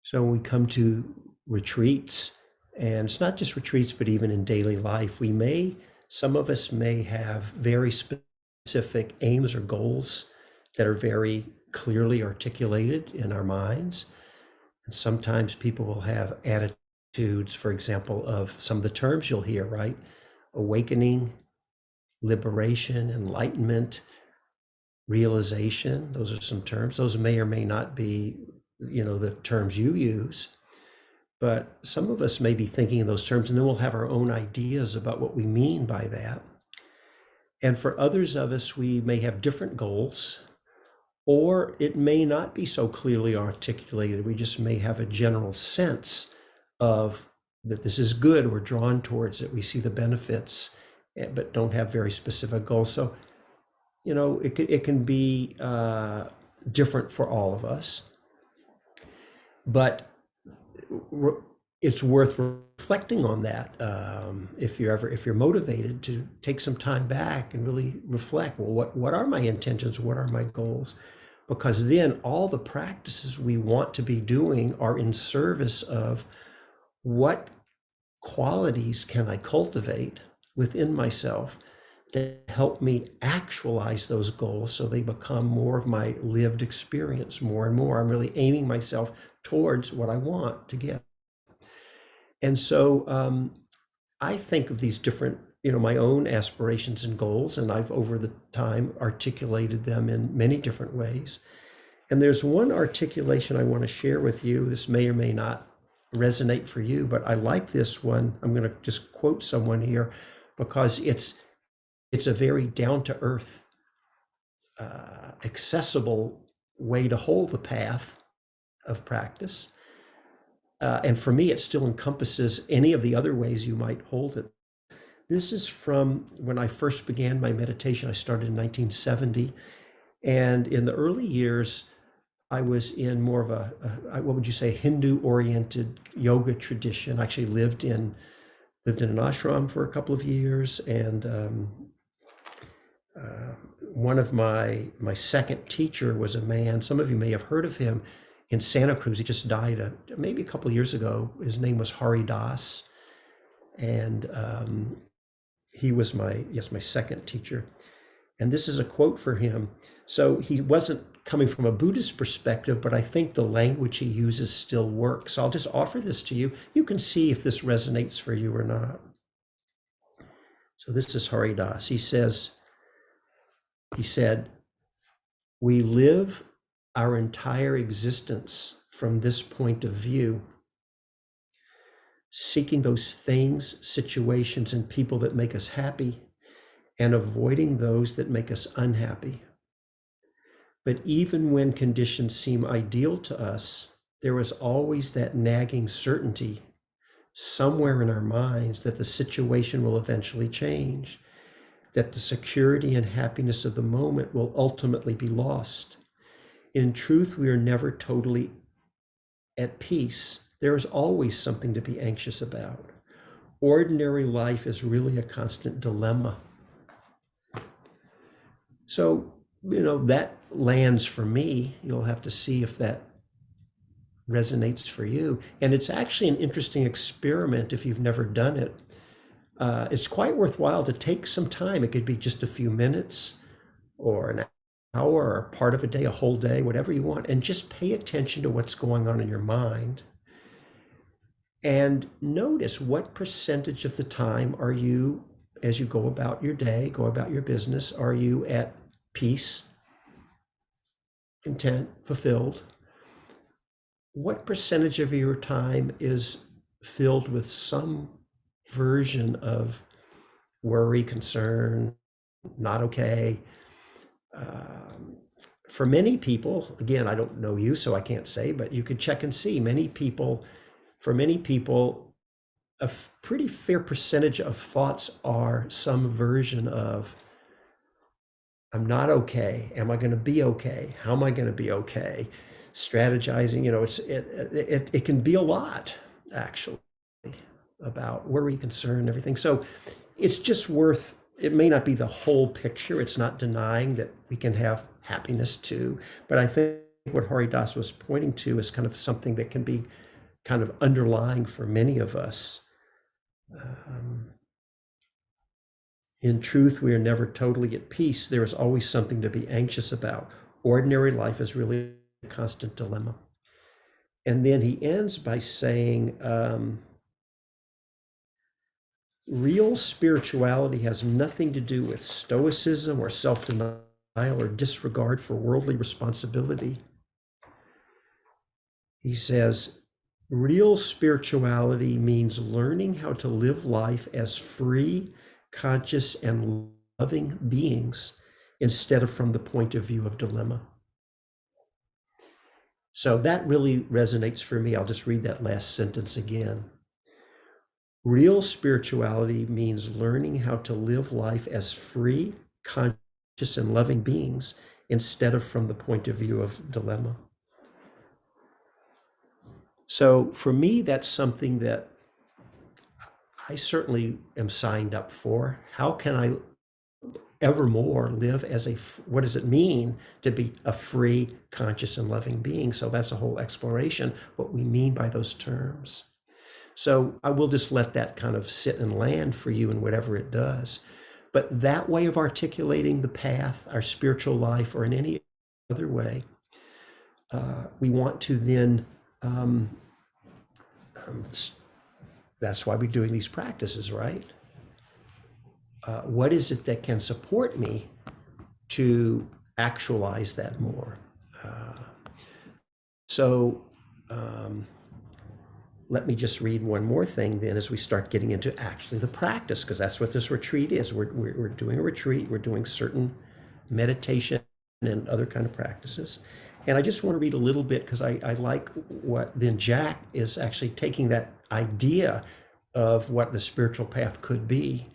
So when we come to retreats, and it's not just retreats, but even in daily life, some of us may have very specific aims or goals that are very clearly articulated in our minds. And sometimes people will have attitudes, for example, of some of the terms you'll hear, right? Awakening, liberation, enlightenment, realization. Those are some terms. Those may or may not be, the terms you use. But some of us may be thinking in those terms, and then we'll have our own ideas about what we mean by that. And for others of us, we may have different goals, or it may not be so clearly articulated. We just may have a general sense of that this is good, we're drawn towards it, we see the benefits, but don't have very specific goals. So, it can be different for all of us. But it's worth reflecting on that if you're motivated to take some time back and really reflect. Well, what are my intentions? What are my goals? Because then all the practices we want to be doing are in service of what qualities can I cultivate within myself to help me actualize those goals so they become more of my lived experience more and more. I'm really aiming myself towards what I want to get. And so I think of these different, my own aspirations and goals, and I've over the time articulated them in many different ways. And there's one articulation I want to share with you. This may or may not resonate for you, but I like this one. I'm going to just quote someone here because it's a very down-to-earth, accessible way to hold the path of practice. And for me, it still encompasses any of the other ways you might hold it. This is from when I first began my meditation. I started in 1970. And in the early years, I was in more of what would you say, Hindu-oriented yoga tradition. I actually lived in an ashram for a couple of years. And one of my second teacher was a man, some of you may have heard of him, in Santa Cruz. He just died maybe a couple of years ago. His name was Hari Das. And he was my second teacher. And this is a quote for him. So he wasn't coming from a Buddhist perspective, but I think the language he uses still works. So I'll just offer this to you. You can see if this resonates for you or not. So this is Hari Das. He said, "We live our entire existence from this point of view, seeking those things, situations, and people that make us happy and avoiding those that make us unhappy. But even when conditions seem ideal to us, there is always that nagging certainty somewhere in our minds that the situation will eventually change, that the security and happiness of the moment will ultimately be lost. In truth, we are never totally at peace. There is always something to be anxious about. Ordinary life is really a constant dilemma." So, that lands for me. You'll have to see if that resonates for you. And it's actually an interesting experiment if you've never done it. It's quite worthwhile to take some time. It could be just a few minutes or an hour or part of a day, a whole day, whatever you want, and just pay attention to what's going on in your mind. And notice what percentage of the time are you, as you go about your day, go about your business, are you at peace, content, fulfilled? What percentage of your time is filled with some version of worry, concern, not okay? For many people, again, I don't know you, so I can't say, but you could check and see. For many people, a pretty fair percentage of thoughts are some version of, I'm not okay. Am I going to be okay? How am I going to be okay? Strategizing, it can be a lot, actually, about worry, concern, everything. So it's just it may not be the whole picture. It's not denying that we can have happiness too, but I think what Haridas was pointing to is kind of something that can be kind of underlying for many of us. In truth, we are never totally at peace. There is always something to be anxious about. Ordinary life is really a constant dilemma. And then he ends by saying, real spirituality has nothing to do with stoicism or self-denial or disregard for worldly responsibility. He says, real spirituality means learning how to live life as free, conscious, and loving beings instead of from the point of view of dilemma. So that really resonates for me. I'll just read that last sentence again. Real spirituality means learning how to live life as free, conscious, and loving beings instead of from the point of view of dilemma. So for me, that's something that I certainly am signed up for. How can I evermore live as what does it mean to be a free, conscious, and loving being? So that's a whole exploration, what we mean by those terms. So I will just let that kind of sit and land for you in whatever it does. But that way of articulating the path, our spiritual life, or in any other way, we want to then, that's why we're doing these practices, right? What is it that can support me to actualize that more? Let me just read one more thing then as we start getting into actually the practice, because that's what this retreat is. We're doing a retreat. We're doing certain meditation and other kind of practices. And I just want to read a little bit because I like what then Jack is actually taking that idea of what the spiritual path could be.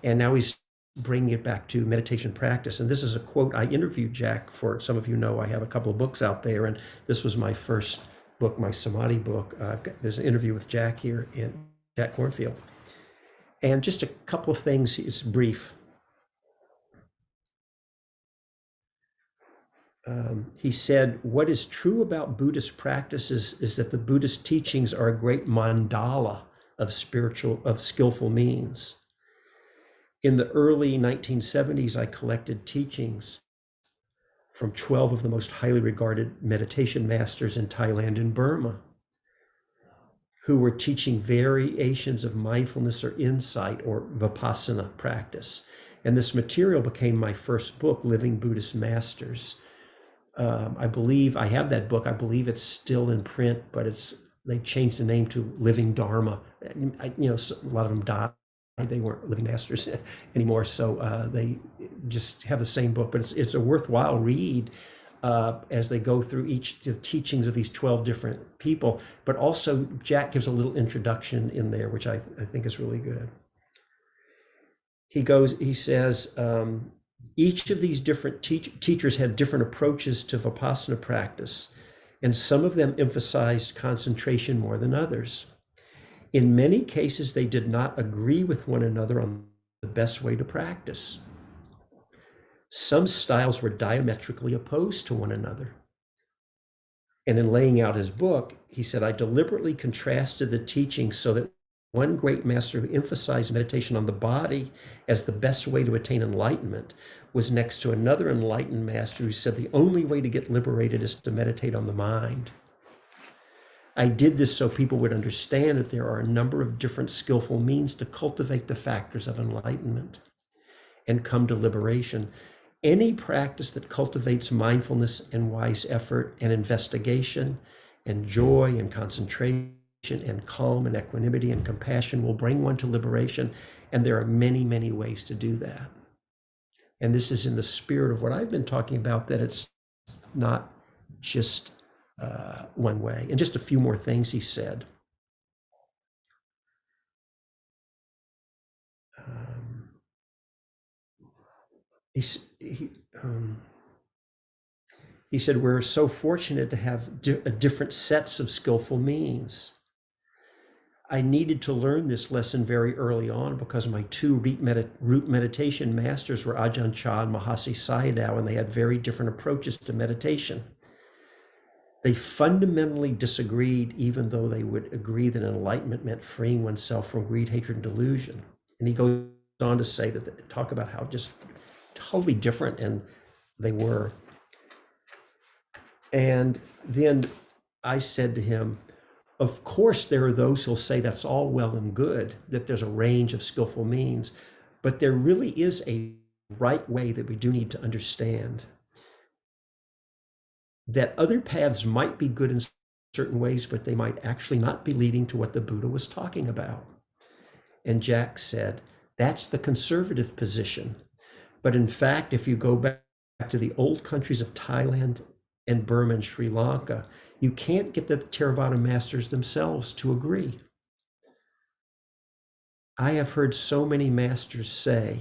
And now he's bringing it back to meditation practice. And this is a quote. I interviewed Jack for, some of you know, I have a couple of books out there, and this was my first book, my Samadhi book. There's an interview with Jack here in Jack Cornfield. And just a couple of things, it's brief. He said, what is true about Buddhist practices is that the Buddhist teachings are a great mandala of skillful means. In the early 1970s, I collected teachings from 12 of the most highly regarded meditation masters in Thailand and Burma, who were teaching variations of mindfulness or insight or Vipassana practice. And this material became my first book, Living Buddhist Masters. I believe I have that book. I believe it's still in print, but they changed the name to Living Dharma. A lot of them died. They weren't living masters anymore, so they just have the same book. But it's a worthwhile read as they go through the teachings of these 12 different people. But also, Jack gives a little introduction in there, which I think is really good. He says, each of these different teachers had different approaches to Vipassana practice, and some of them emphasized concentration more than others. In many cases, they did not agree with one another on the best way to practice. Some styles were diametrically opposed to one another. And in laying out his book, he said, I deliberately contrasted the teachings so that one great master who emphasized meditation on the body as the best way to attain enlightenment was next to another enlightened master who said the only way to get liberated is to meditate on the mind. I did this so people would understand that there are a number of different skillful means to cultivate the factors of enlightenment and come to liberation. Any practice that cultivates mindfulness and wise effort and investigation and joy and concentration and calm and equanimity and compassion will bring one to liberation. And there are many, many ways to do that. And this is in the spirit of what I've been talking about, that it's not just one way. And just a few more things he said. He said, we're so fortunate to have different sets of skillful means. I needed to learn this lesson very early on because my two root meditation masters were Ajahn Chah and Mahasi Sayadaw, and they had very different approaches to meditation. They fundamentally disagreed, even though they would agree that enlightenment meant freeing oneself from greed, hatred, and delusion. And he goes on to say that, talk about how just totally different and they were. And then I said to him, of course, there are those who'll say that's all well and good, that there's a range of skillful means, but there really is a right way that we do need to understand. That other paths might be good in certain ways, but they might actually not be leading to what the Buddha was talking about. And Jack said, that's the conservative position. But in fact, if you go back to the old countries of Thailand and Burma and Sri Lanka, you can't get the Theravada masters themselves to agree. I have heard so many masters say,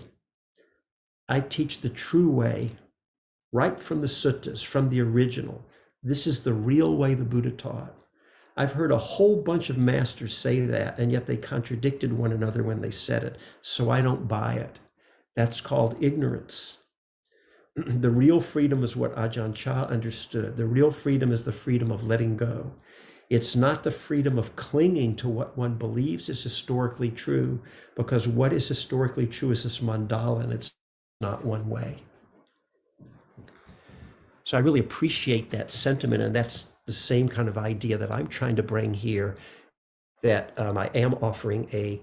I teach the true way, right from the suttas, from the original. This is the real way the Buddha taught. I've heard a whole bunch of masters say that, and yet they contradicted one another when they said it, so I don't buy it. That's called ignorance. The real freedom is what Ajahn Chah understood. The real freedom is the freedom of letting go. It's not the freedom of clinging to what one believes is historically true, because what is historically true is this mandala, and it's not one way. So I really appreciate that sentiment, and that's the same kind of idea that I'm trying to bring here, that I am offering a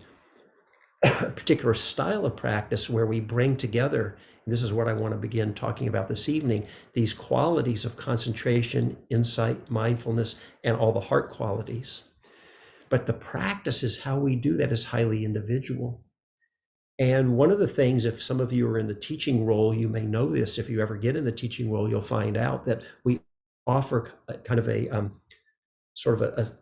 particular style of practice where we bring together, and this is what I want to begin talking about this evening, these qualities of concentration, insight, mindfulness, and all the heart qualities. But the practice is how we do that is highly individual. And one of the things, if some of you are in the teaching role, you may know this. If you ever get in the teaching role, you'll find out that we offer kind of a sort of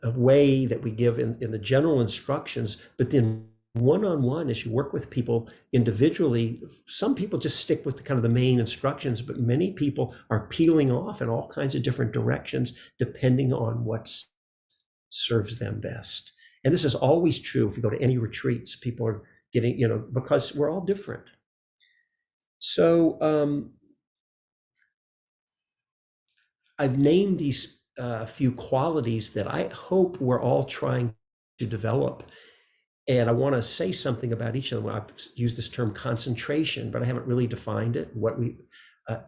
a way that we give in the general instructions, but then one-on-one, as you work with people individually, some people just stick with the kind of the main instructions, but many people are peeling off in all kinds of different directions, depending on what serves them best. And this is always true. If you go to any retreats, people are getting, because we're all different. So I've named these few qualities that I hope we're all trying to develop. And I want to say something about each of them. I've used this term concentration, but I haven't really defined it.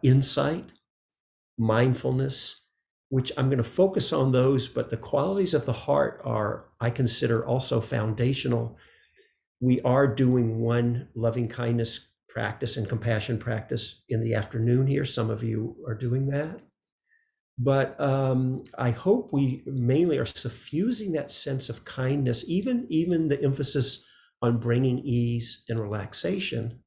Insight, mindfulness, which I'm going to focus on those, but the qualities of the heart are, I consider, also foundational. We are doing one loving kindness practice and compassion practice in the afternoon here. Some of you are doing that. But I hope we mainly are suffusing that sense of kindness, even the emphasis on bringing ease and relaxation.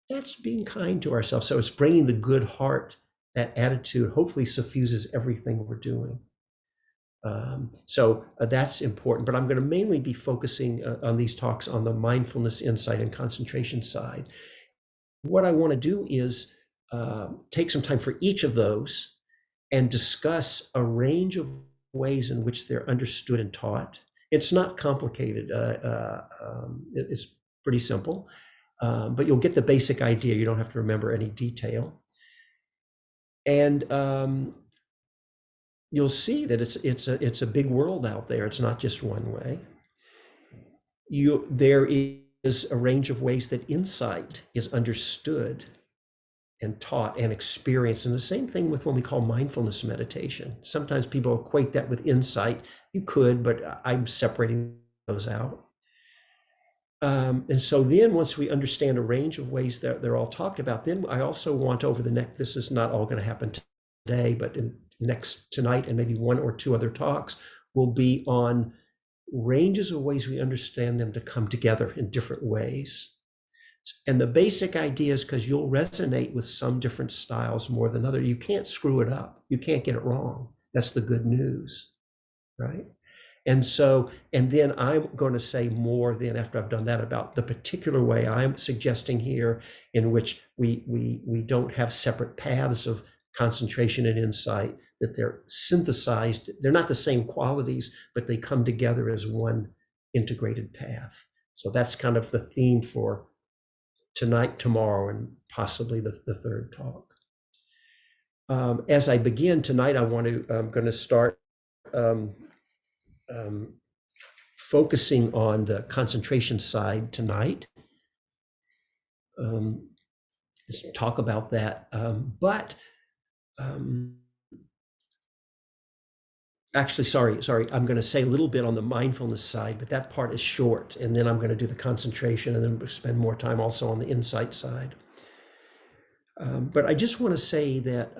That's being kind to ourselves. So it's bringing the good heart, that attitude, hopefully suffuses everything we're doing. So that's important. But I'm going to mainly be focusing on these talks on the mindfulness, insight, and concentration side. What I want to do is take some time for each of those and discuss a range of ways in which they're understood and taught. It's not complicated. It's pretty simple, but you'll get the basic idea. You don't have to remember any detail. And you'll see that it's a big world out there. It's not just one way. There is a range of ways that insight is understood and taught and experienced. And the same thing with what we call mindfulness meditation. Sometimes people equate that with insight. You could, but I'm separating those out. And so then once we understand a range of ways that they're all talked about, then I also want over the next, this is not all going to happen today, but tonight and maybe one or two other talks will be on ranges of ways we understand them to come together in different ways. And the basic idea is because you'll resonate with some different styles more than other. You can't screw it up. You can't get it wrong. That's the good news, right? And then I'm going to say more then after I've done that about the particular way I'm suggesting here, in which we don't have separate paths of concentration and insight, that they're synthesized. They're not the same qualities, but they come together as one integrated path. So that's kind of the theme for tonight, tomorrow, and possibly the third talk. As I begin tonight, I'm going to start um, um, focusing on the concentration side tonight. Let's talk about that. But actually, sorry, I'm going to say a little bit on the mindfulness side, but that part is short. And then I'm going to do the concentration and then spend more time also on the insight side. But I just want to say that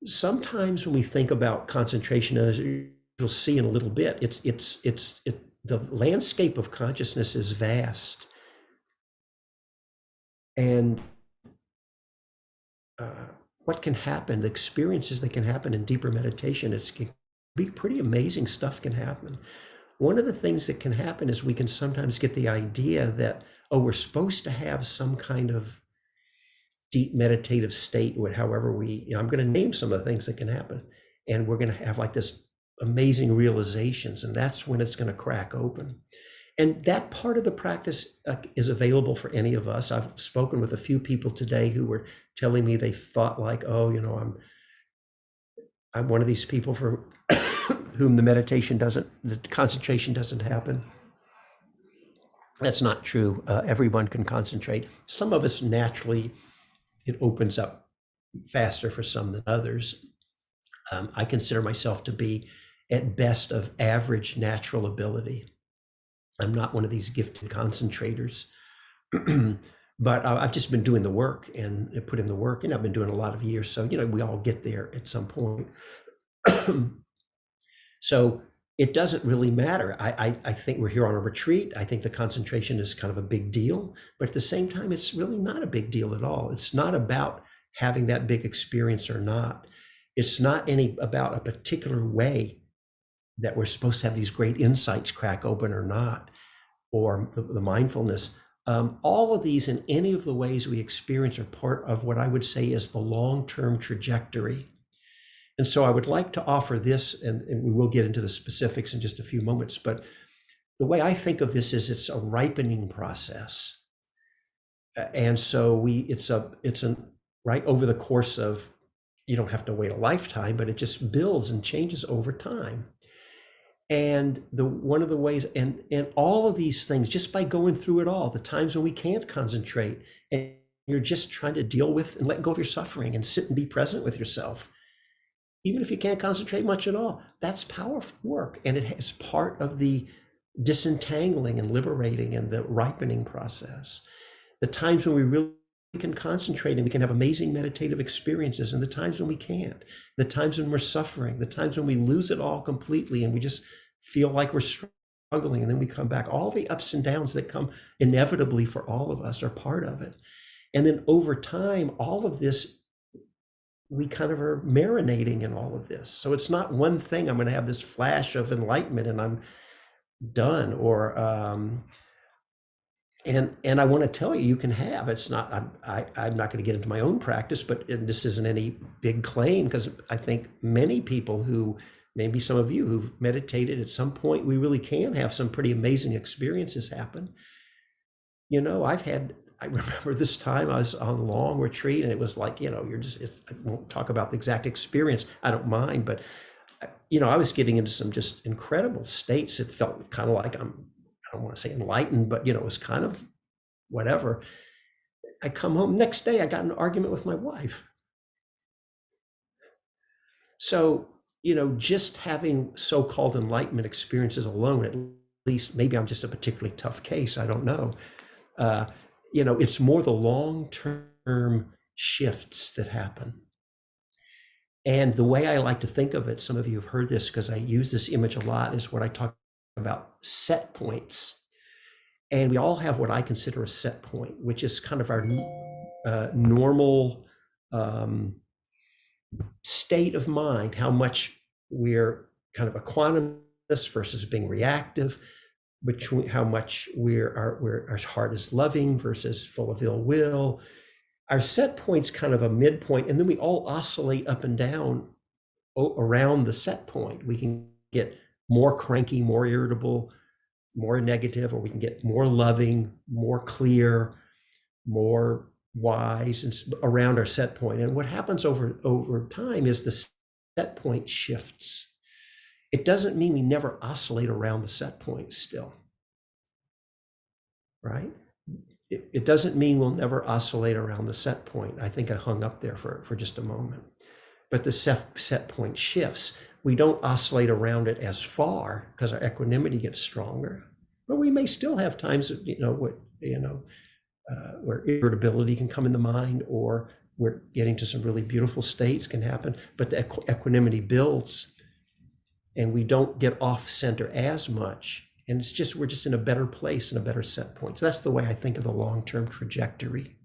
sometimes when we think about concentration, as you'll see in a little bit, the landscape of consciousness is vast, and what can happen, the experiences that can happen in deeper meditation, it can be pretty amazing stuff can happen. One of the things that can happen is we can sometimes get the idea that, oh, we're supposed to have some kind of deep meditative state, or however I'm going to name some of the things that can happen. And we're going to have like this amazing realizations, and that's when it's going to crack open. And that part of the practice is available for any of us. I've spoken with a few people today who were telling me they thought like, oh, I'm one of these people for whom the concentration doesn't happen. That's not true. Everyone can concentrate. Some of us naturally, it opens up faster for some than others. I consider myself to be at best of average natural ability. I'm not one of these gifted concentrators, but I've just been doing the work and put in the work, and I've been doing a lot of years. So, we all get there at some point. So it doesn't really matter. I think we're here on a retreat. I think the concentration is kind of a big deal, but at the same time, it's really not a big deal at all. It's not about having that big experience or not. It's not about a particular way that we're supposed to have these great insights crack open or not, or the mindfulness. All of these in any of the ways we experience are part of what I would say is the long-term trajectory. And so I would like to offer this, and we will get into the specifics in just a few moments, but the way I think of this is it's a ripening process. And so it's right over the course of, you don't have to wait a lifetime, but it just builds and changes over time. And one of the ways, and all of these things, just by going through it all, the times when we can't concentrate and you're just trying to deal with and let go of your suffering and sit and be present with yourself, even if you can't concentrate much at all, that's powerful work. And it is part of the disentangling and liberating and the ripening process. The times when we really can concentrate and we can have amazing meditative experiences, and the times when we can't, the times when we're suffering, the times when we lose it all completely and we just feel like we're struggling, and then we come back. All the ups and downs that come inevitably for all of us are part of it. And then over time, all of this, we kind of are marinating in all of this. So it's not one thing, I'm going to have this flash of enlightenment and I'm done, or and I want to tell you, you can have. It's not. I'm not going to get into my own practice, but this isn't any big claim, because I think many people who, maybe some of you who've meditated at some point, we really can have some pretty amazing experiences happen. I remember this time I was on a long retreat, and it was like, I won't talk about the exact experience. I don't mind, but I was getting into some just incredible states. It felt kind of like I don't want to say enlightened, but it was kind of whatever. I come home next day, I got in an argument with my wife. So, just having so-called enlightenment experiences alone, at least, maybe I'm just a particularly tough case, I don't know. It's more the long-term shifts that happen. And the way I like to think of it, some of you have heard this because I use this image a lot, is what I talk about set points. And we all have what I consider a set point, which is kind of our normal state of mind, how much we're kind of equanimous versus being reactive, between how much our heart is loving versus full of ill will. Our set point's kind of a midpoint, and then we all oscillate up and down around the set point. We can get more cranky, more irritable, more negative, or we can get more loving, more clear, more wise and around our set point. And what happens over time is the set point shifts. It doesn't mean we never oscillate around the set point still, right? It doesn't mean we'll never oscillate around the set point. I think I hung up there for just a moment. But the set point shifts. We don't oscillate around it as far because our equanimity gets stronger. But we may still have times, where irritability can come in the mind, or we're getting to some really beautiful states can happen. But the equanimity builds, and we don't get off center as much. And we're just in a better place and a better set point. So that's the way I think of the long-term trajectory.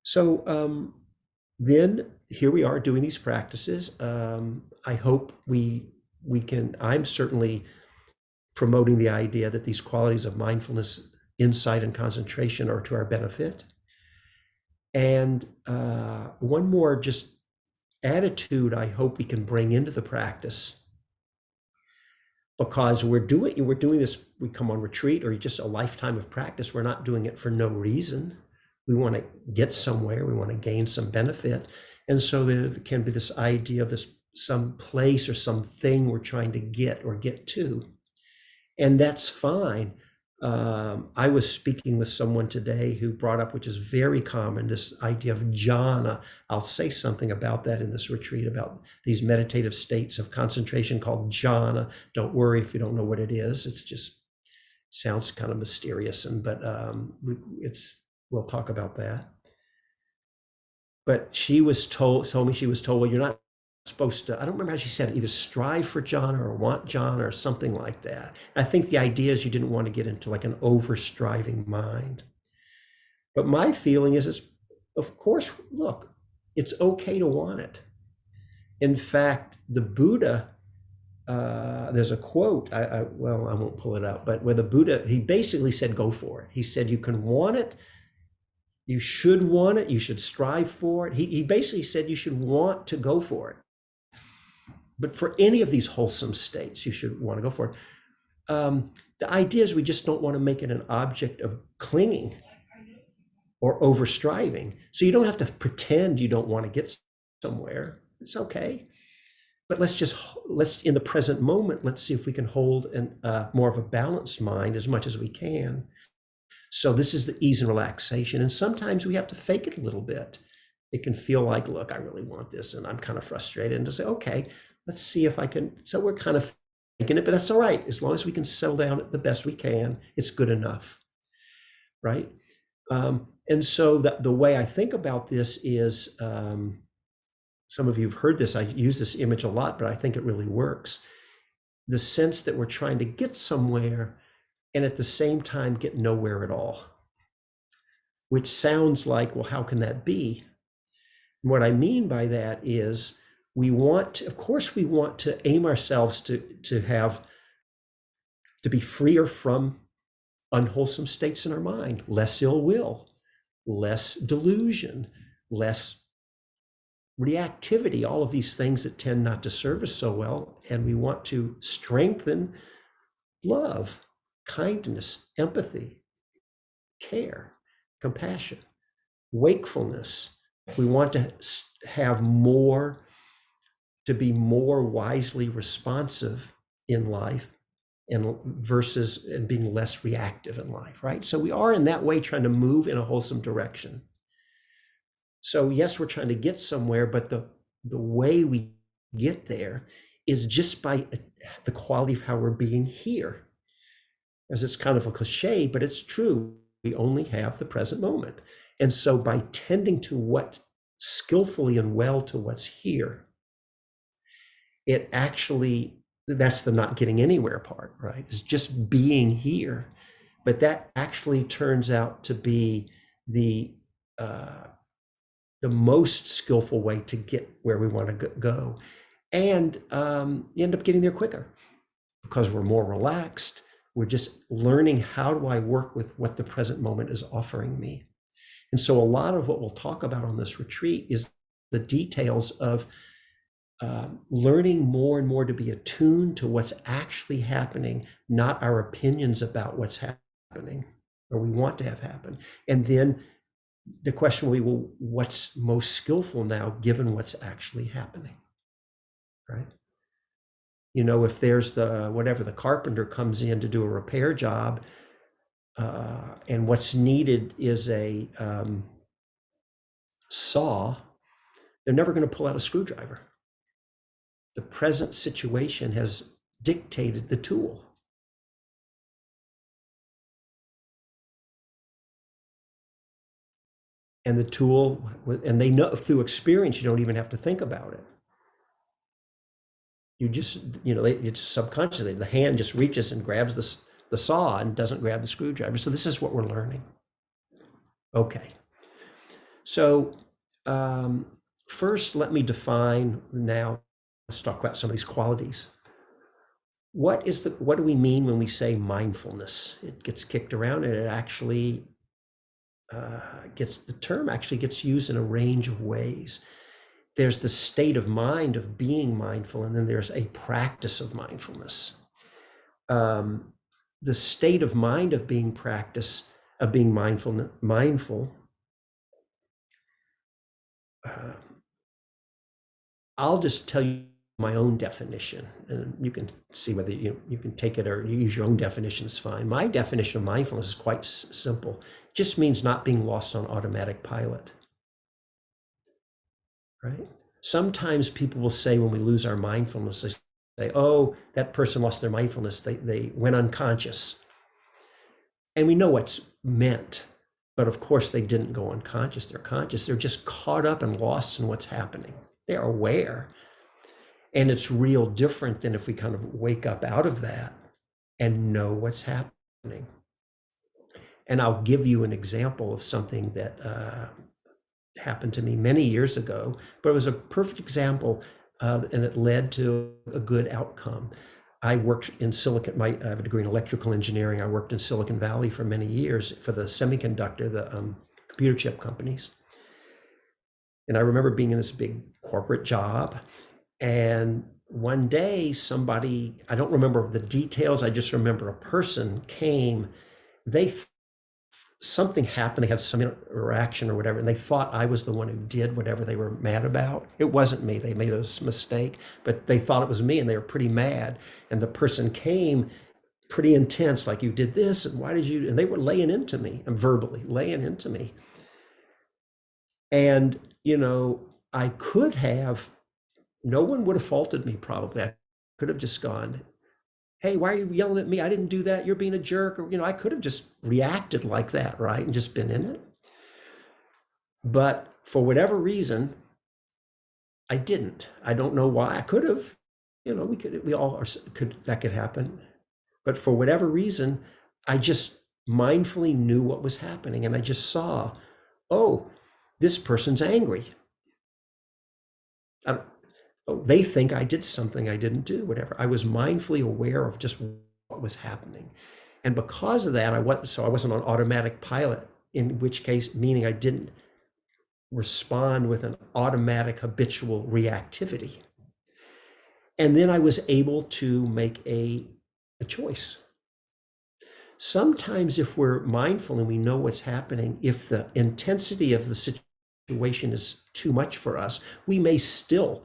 So then here we are doing these practices. I hope we can, I'm certainly promoting the idea that these qualities of mindfulness, insight, and concentration are to our benefit. And one more just attitude I hope we can bring into the practice, because we're doing this, we come on retreat or just a lifetime of practice. We're not doing it for no reason. We want to get somewhere. We want to gain some benefit. And so there can be this idea of some place or something we're trying to get to. And that's fine. I was speaking with someone today who brought up, which is very common, this idea of jhana. I'll say something about that in this retreat, about these meditative states of concentration called jhana. Don't worry if you don't know what it is. It's just sounds kind of mysterious, but we'll talk about that. But she was told me, well, you're not supposed to, I don't remember how she said it, either strive for jhana or want jhana or something like that. I think the idea is you didn't want to get into like an over-striving mind. But my feeling is, of course, look, it's okay to want it. In fact, the Buddha, there's a quote, I won't pull it up, but where the Buddha, he basically said, go for it. He said, you can want it, you should want it, you should strive for it. He basically said you should want to go for it. But for any of these wholesome states, you should want to go for it. The idea is we just don't want to make it an object of clinging or over striving. So you don't have to pretend you don't want to get somewhere. It's okay. But let's in the present moment, let's see if we can hold more of a balanced mind as much as we can. So this is the ease and relaxation. And sometimes we have to fake it a little bit. It can feel like, look, I really want this and I'm kind of frustrated. And to say, okay, let's see if I can. So we're kind of faking it, but that's all right. As long as we can settle down the best we can, it's good enough, right? And so the way I think about this is, some of you have heard this, I use this image a lot, but I think it really works. The sense that we're trying to get somewhere and at the same time get nowhere at all, which sounds like, well, how can that be? And what I mean by that is of course we want to aim ourselves to be freer from unwholesome states in our mind, less ill will, less delusion, less reactivity, all of these things that tend not to serve us so well. And we want to strengthen love, kindness, empathy, care, compassion, wakefulness. We want to have more, to be more wisely responsive in life versus being less reactive in life, right? So we are in that way trying to move in a wholesome direction. So yes, we're trying to get somewhere, but the way we get there is just by the quality of how we're being here. As it's kind of a cliche, but it's true. We only have the present moment. And so by tending to what skillfully and well to what's here, it actually, that's the not getting anywhere part, right? It's just being here. But that actually turns out to be the most skillful way to get where we want to go. And you end up getting there quicker because we're more relaxed. We're just learning, how do I work with what the present moment is offering me? And so a lot of what we'll talk about on this retreat is the details of learning more and more to be attuned to what's actually happening, not our opinions about what's happening or we want to have happen. And then the question will be, well, what's most skillful now given what's actually happening, right? If there's the carpenter comes in to do a repair job, and what's needed is a saw, they're never going to pull out a screwdriver. The present situation has dictated the tool. And the tool, and they know through experience, you don't even have to think about it. You just, it's subconsciously, the hand just reaches and grabs the saw and doesn't grab the screwdriver. So this is what we're learning. Okay. So first, let me define now, let's talk about some of these qualities. What do we mean when we say mindfulness? It gets kicked around, and it actually the term actually gets used in a range of ways. There's the state of mind of being mindful, and then there's a practice of mindfulness. The state of mind of being mindful. I'll just tell you my own definition, and you can see whether you can take it or you use your own definition is fine. My definition of mindfulness is quite simple. It just means not being lost on automatic pilot. Right? Sometimes people will say when we lose our mindfulness, they say, oh, that person lost their mindfulness. They went unconscious. And we know what's meant, but of course they didn't go unconscious. They're conscious. They're just caught up and lost in what's happening. They're aware. And it's real different than if we kind of wake up out of that and know what's happening. And I'll give you an example of something that happened to me many years ago, but it was a perfect example, and it led to a good outcome. I worked in I have a degree in electrical engineering. I worked in Silicon Valley for many years for the computer chip companies. And I remember being in this big corporate job, and one day somebody, I don't remember the details, I just remember a person came, something happened, they had some interaction or whatever, and they thought I was the one who did whatever they were mad about. It wasn't me, they made a mistake, but they thought it was me and they were pretty mad. And the person came pretty intense, like, you did this, and why did you, and they were laying into me, and verbally laying into me. And, I could have, no one would have faulted me probably. I could have just gone, hey, why are you yelling at me? I didn't do that. You're being a jerk. Or, I could have just reacted like that, right? And just been in it. But for whatever reason, I didn't. I don't know why. I could have, that could happen. But for whatever reason, I just mindfully knew what was happening. And I just saw, oh, this person's angry. They think I did something I didn't do, whatever. I was mindfully aware of just what was happening. And because of that, I wasn't on automatic pilot, in which case, meaning I didn't respond with an automatic habitual reactivity. And then I was able to make a choice. Sometimes if we're mindful and we know what's happening, if the intensity of the situation is too much for us, we may still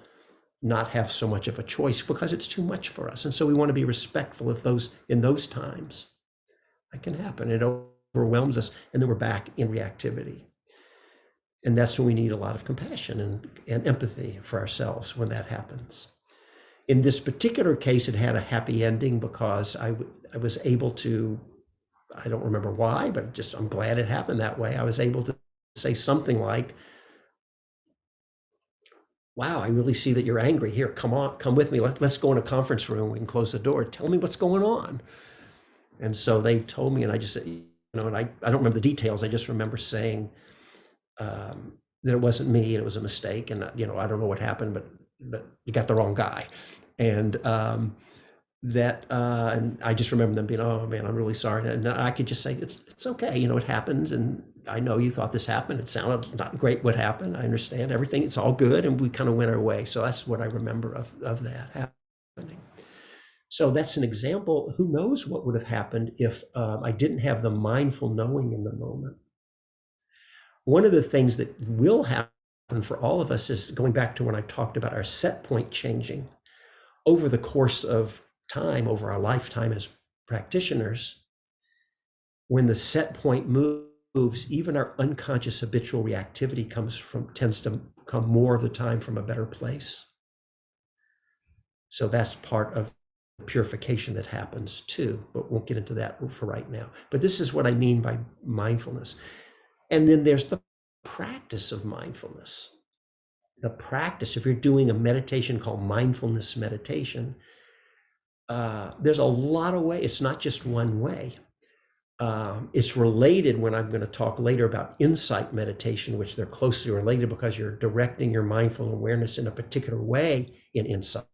not have so much of a choice because it's too much for us. And so we want to be respectful of in those times. That can happen. It overwhelms us, and then we're back in reactivity. And that's when we need a lot of compassion and empathy for ourselves when that happens. In this particular case, it had a happy ending because I was able to, I don't remember why, but just I'm glad it happened that way. I was able to say something like, wow, I really see that you're angry. Here, come with me. Let's go in a conference room. We can close the door. Tell me what's going on. And so they told me, and I just said, and I don't remember the details. I just remember saying that it wasn't me and it was a mistake. And, I don't know what happened, but you got the wrong guy. And and I just remember them being, oh man, I'm really sorry. And I could just say, it's okay. It happens. And I know you thought this happened. It sounded not great what happened. I understand everything. It's all good. And we kind of went our way. So that's what I remember of that happening. So that's an example. Who knows what would have happened if I didn't have the mindful knowing in the moment. One of the things that will happen for all of us is going back to when I talked about our set point changing over the course of time, over our lifetime as practitioners. When the set point moves, even our unconscious habitual reactivity tends to come more of the time from a better place. So that's part of the purification that happens too, but won't get into that for right now. But this is what I mean by mindfulness. And then there's the practice of mindfulness. The practice, if you're doing a meditation called mindfulness meditation, there's a lot of ways. It's not just one way. It's related when I'm going to talk later about insight meditation, which they're closely related because you're directing your mindful awareness in a particular way in insight.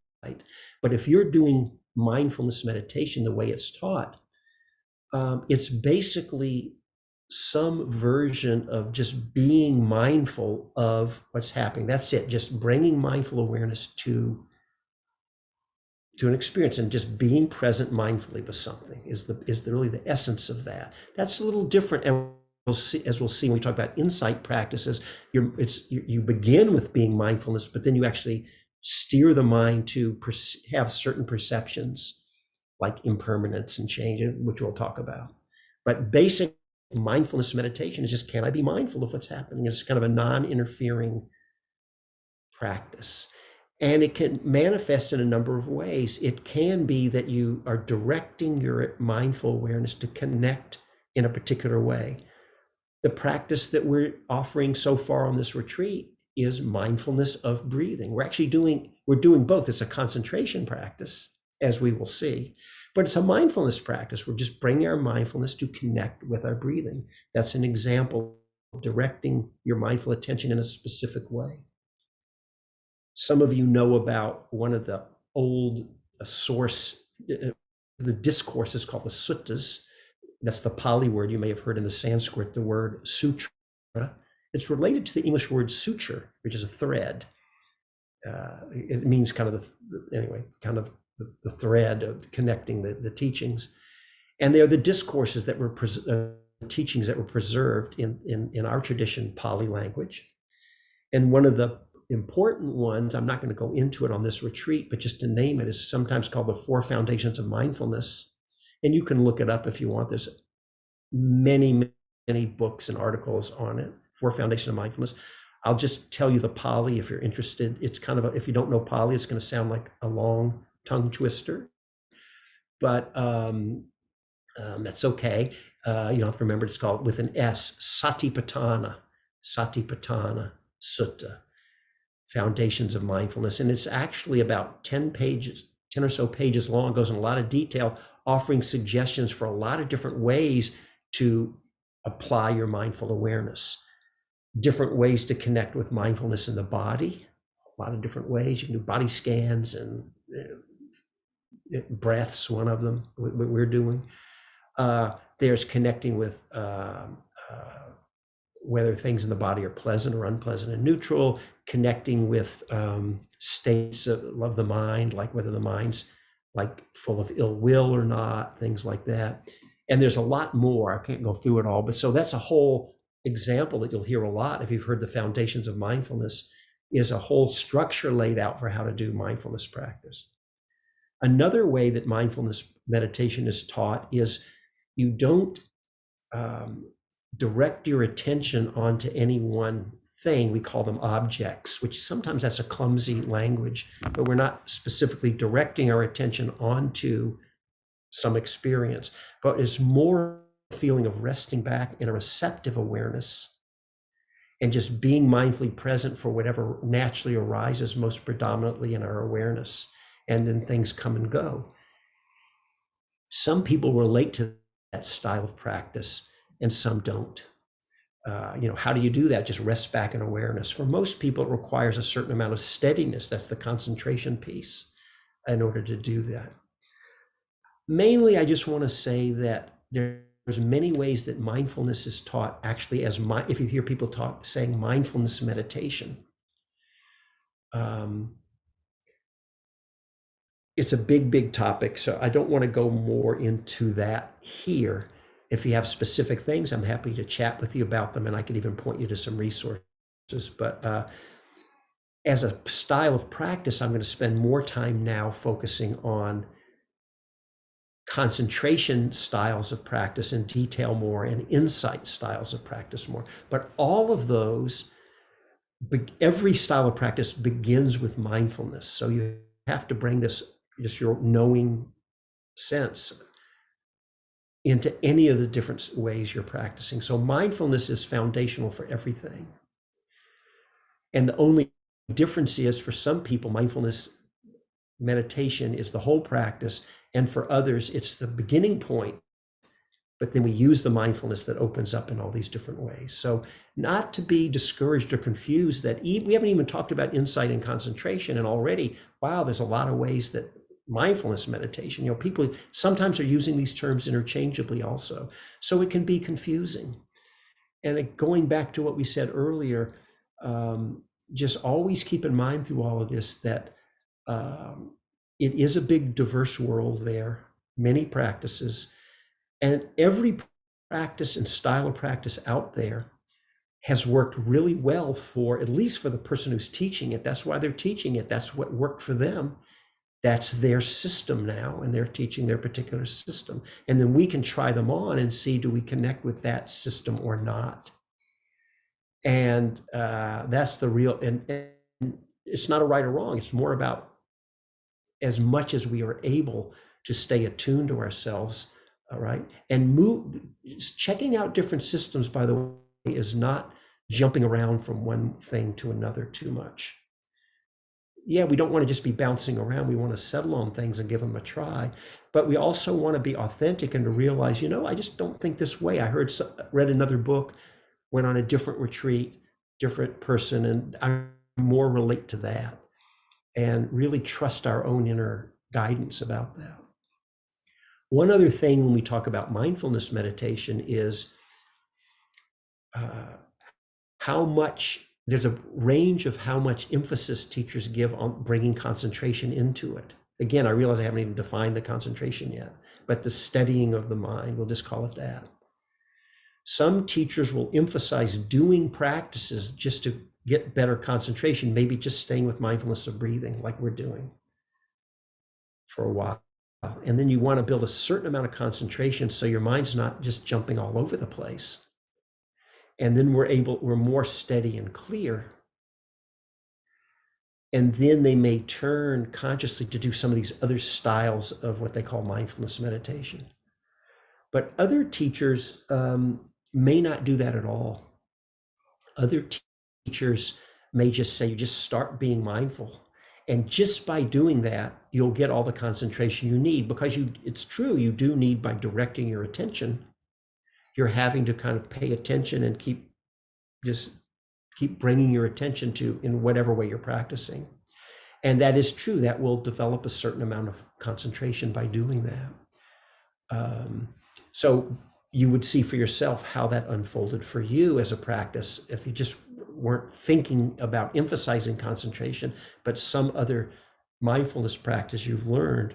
But if you're doing mindfulness meditation the way it's taught, it's basically some version of just being mindful of what's happening. That's it. Just bringing mindful awareness to an experience and just being present mindfully with something is really the essence of that. That's a little different. And as we'll see when we talk about insight practices, you begin with being mindfulness, but then you actually steer the mind to have certain perceptions like impermanence and change, which we'll talk about. But basic mindfulness meditation is just, can I be mindful of what's happening? It's kind of a non-interfering practice. And it can manifest in a number of ways. It can be that you are directing your mindful awareness to connect in a particular way. The practice that we're offering so far on this retreat is mindfulness of breathing. We're doing both. It's a concentration practice, as we will see, but it's a mindfulness practice. We're just bringing our mindfulness to connect with our breathing. That's an example of directing your mindful attention in a specific way. Some of you know about one of the old source, the discourses called the Suttas. That's the Pali word. You may have heard in the Sanskrit the word sutra. It's related to the English word suture, which is a thread. It means kind of the thread of connecting the teachings. And they're the discourses that were teachings that were preserved in our tradition, Pali language. And one of the important ones, I'm not going to go into it on this retreat, but just to name it, is sometimes called the Four Foundations of Mindfulness. And you can look it up if you want. There's many, many books and articles on it, Four Foundations of Mindfulness. I'll just tell you the Pali if you're interested. It's kind of if you don't know Pali, it's going to sound like a long tongue twister, but that's okay. You have to remember it's called with an S, Satipatthana Sutta. Foundations of Mindfulness. And it's actually about 10 or so pages long, goes in a lot of detail, offering suggestions for a lot of different ways to apply your mindful awareness, different ways to connect with mindfulness in the body, a lot of different ways. You can do body scans and breaths, one of them, what we're doing. There's connecting with whether things in the body are pleasant or unpleasant and neutral, connecting with states of the mind, like whether the mind's like full of ill will or not, things like that. And there's a lot more. I can't go through it all, but so that's a whole example that you'll hear a lot if you've heard the Foundations of Mindfulness, is a whole structure laid out for how to do mindfulness practice. Another way that mindfulness meditation is taught is you don't direct your attention onto any one thing. We call them objects, which sometimes that's a clumsy language, but we're not specifically directing our attention onto some experience, but it's more a feeling of resting back in a receptive awareness and just being mindfully present for whatever naturally arises most predominantly in our awareness. And then things come and go. Some people relate to that style of practice and some don't. How do you do that? Just rest back in awareness. For most people, it requires a certain amount of steadiness. That's the concentration piece in order to do that. Mainly, I just want to say that there's many ways that mindfulness is taught actually if you hear people saying mindfulness meditation. It's a big, big topic, so I don't want to go more into that here. If you have specific things, I'm happy to chat with you about them, and I could even point you to some resources. But as a style of practice, I'm going to spend more time now focusing on concentration styles of practice and detail more, and insight styles of practice more. But all of those, every style of practice begins with mindfulness. So you have to bring this, just your knowing sense, into any of the different ways you're practicing. So mindfulness is foundational for everything. And the only difference is, for some people, mindfulness meditation is the whole practice, and for others, it's the beginning point. But then we use the mindfulness that opens up in all these different ways. So not to be discouraged or confused that we haven't even talked about insight and concentration, and already, wow, there's a lot of ways that mindfulness meditation, people sometimes are using these terms interchangeably also. So it can be confusing. And going back to what we said earlier, just always keep in mind through all of this that it is a big, diverse world there, many practices, and every practice and style of practice out there has worked really well for, at least for the person who's teaching it. That's why they're teaching it. That's what worked for them. That's their system now, and they're teaching their particular system. And then we can try them on and see, do we connect with that system or not? And that's the real, and it's not a right or wrong. It's more about, as much as we are able to stay attuned to ourselves, all right? And checking out different systems, by the way, is not jumping around from one thing to another too much. Yeah, we don't want to just be bouncing around. We want to settle on things and give them a try. But we also want to be authentic and to realize, I just don't think this way. I read another book, went on a different retreat, different person, and I more relate to that, and really trust our own inner guidance about that. One other thing when we talk about mindfulness meditation is how much, there's a range of how much emphasis teachers give on bringing concentration into it. Again, I realize I haven't even defined the concentration yet, but the steadying of the mind, we'll just call it that. Some teachers will emphasize doing practices just to get better concentration, maybe just staying with mindfulness of breathing like we're doing for a while. And then you want to build a certain amount of concentration so your mind's not just jumping all over the place. And then we're more steady and clear. And then they may turn consciously to do some of these other styles of what they call mindfulness meditation. But other teachers may not do that at all. Other teachers may just say, you just start being mindful. And just by doing that, you'll get all the concentration you need, because it's true, you do need, by directing your attention, you're having to kind of pay attention and keep bringing your attention to, in whatever way you're practicing. And that is true, that will develop a certain amount of concentration by doing that. So you would see for yourself how that unfolded for you as a practice if you just weren't thinking about emphasizing concentration, but some other mindfulness practice you've learned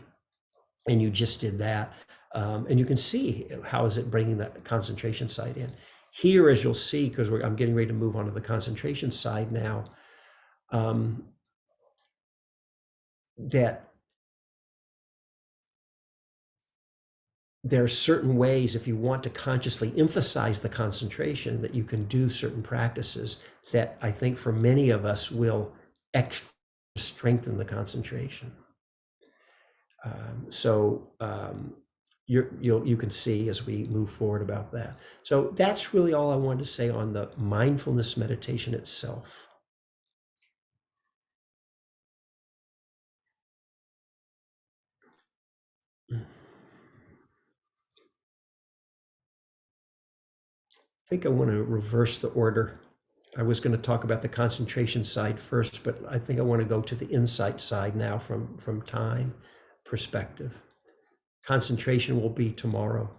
and you just did that. And you can see how is it bringing that concentration side in. Here, as you'll see, because I'm getting ready to move on to the concentration side now, that there are certain ways, if you want to consciously emphasize the concentration, that you can do certain practices that I think for many of us will extra strengthen the concentration. You can see as we move forward about that. So that's really all I wanted to say on the mindfulness meditation itself. I think I want to reverse the order. I was going to talk about the concentration side first, but I think I want to go to the insight side now from time perspective. Concentration will be tomorrow.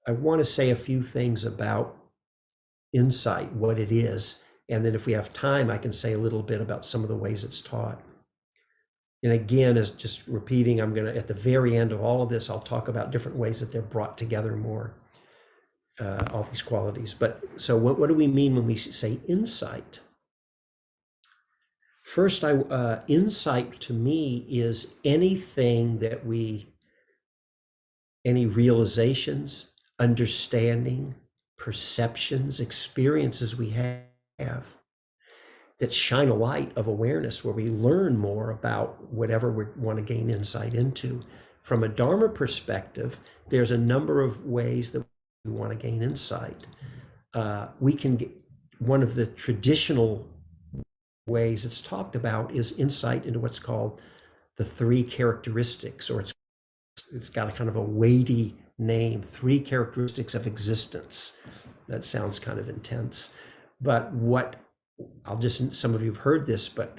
I want to say a few things about insight, what it is, and then if we have time, I can say a little bit about some of the ways it's taught. And again, as just repeating, I'm going to, at the very end of all of this, I'll talk about different ways that they're brought together more, all these qualities. But so what do we mean when we say insight? First, insight to me is anything that any realizations, understanding, perceptions, experiences we have that shine a light of awareness where we learn more about whatever we want to gain insight into. From a Dharma perspective, there's a number of ways that we want to gain insight. We can get, one of the traditional ways it's talked about is insight into what's called the three characteristics, or it's got a kind of a weighty name, three characteristics of existence. That sounds kind of intense, but some of you have heard this, but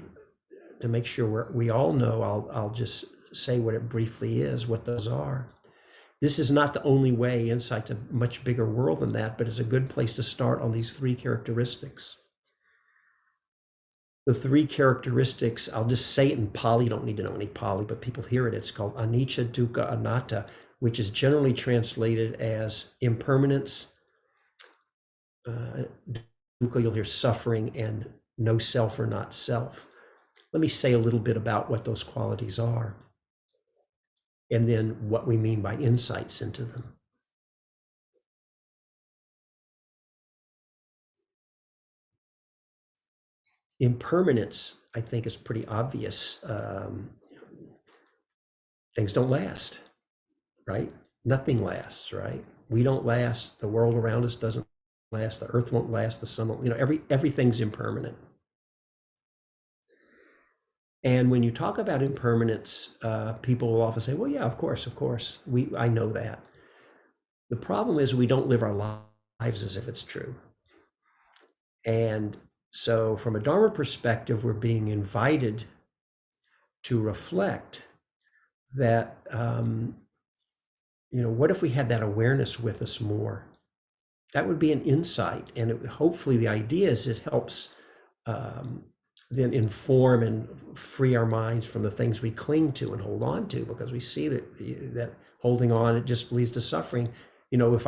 to make sure we all know, I'll just say what it briefly is, what those are. This is not the only way. Insight's a much bigger world than that, but it's a good place to start on these three characteristics. The three characteristics, I'll just say it in Pali, you don't need to know any Pali, but people hear it. It's called anicca, dukkha, anatta, which is generally translated as impermanence, dukkha, you'll hear suffering, and no self or not self. Let me say a little bit about what those qualities are, and then what we mean by insights into them. Impermanence, I think, is pretty obvious. Things don't last, right? Nothing lasts, right? We don't last. The world around us doesn't last. The earth won't last. The sun won't, everything's impermanent. And when you talk about impermanence, people will often say, well, yeah, of course. I know that. The problem is we don't live our lives as if it's true. And so from a Dharma perspective, we're being invited to reflect that, what if we had that awareness with us more? That would be an insight. And hopefully the idea is it helps then inform and free our minds from the things we cling to and hold on to, because we see that holding on, it just leads to suffering. If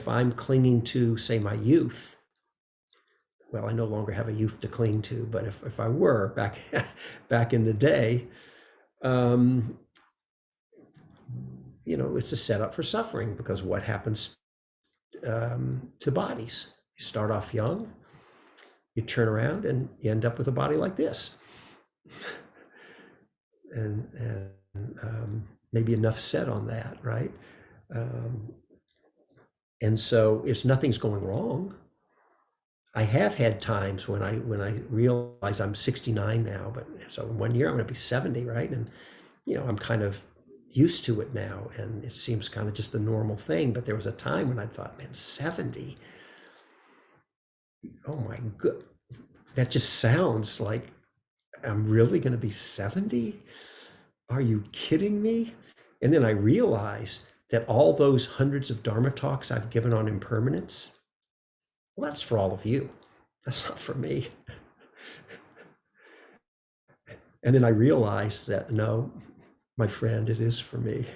I'm clinging to, say, my youth, well, I no longer have a youth to cling to, but if I were back in the day, it's a setup for suffering, because what happens to bodies? You start off young, you turn around, and you end up with a body like this. and maybe enough said on that, right? And so nothing's going wrong. I have had times when I realize I'm 69 now, but so in 1 year I'm going to be 70, right? And I'm kind of used to it now, and it seems kind of just the normal thing. But there was a time when I thought, man, 70. Oh my God, that just sounds like I'm really going to be 70? Are you kidding me? And then I realized that all those hundreds of Dharma talks I've given on impermanence, well, that's for all of you. That's not for me. And then I realized that, no, my friend, it is for me.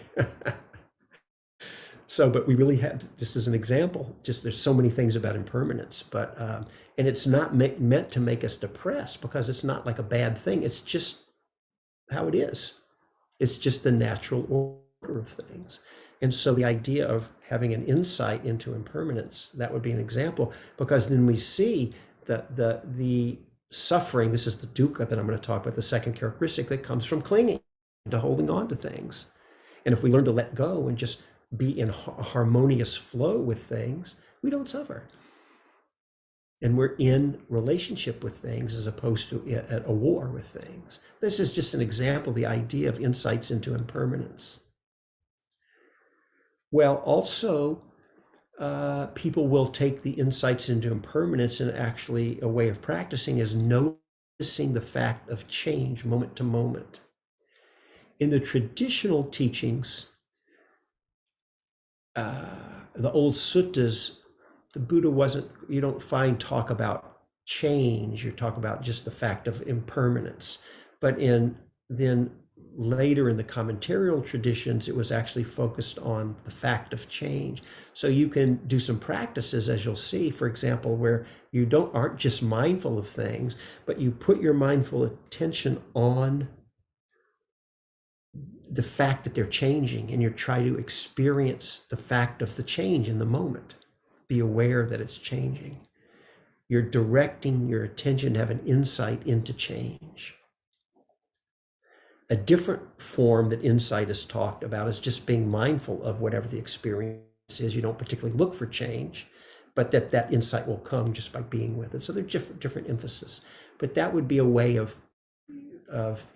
But we really have, this is an example, just there's so many things about impermanence, but, and it's not meant to make us depressed, because it's not like a bad thing. It's just how it is. It's just the natural order of things. And so the idea of having an insight into impermanence, that would be an example, because then we see that the suffering, this is the dukkha that I'm going to talk about, the second characteristic that comes from clinging to holding on to things. And if we learn to let go and just be in harmonious flow with things, we don't suffer. And we're in relationship with things as opposed to at a war with things. This is just an example, the idea of insights into impermanence. Well, also, people will take the insights into impermanence, and actually a way of practicing is noticing the fact of change moment to moment. In the traditional teachings, the old suttas, the Buddha you don't find talk about change, you talk about just the fact of impermanence. But in then later in the commentarial traditions, it was actually focused on the fact of change. So you can do some practices, as you'll see, for example, where you aren't just mindful of things, but you put your mindful attention on the fact that they're changing, and you try to experience the fact of the change in the moment. Be aware that it's changing. You're directing your attention to have an insight into change. A different form that insight is talked about is just being mindful of whatever the experience is. You don't particularly look for change, but that insight will come just by being with it. So they're different emphasis. But that would be a way of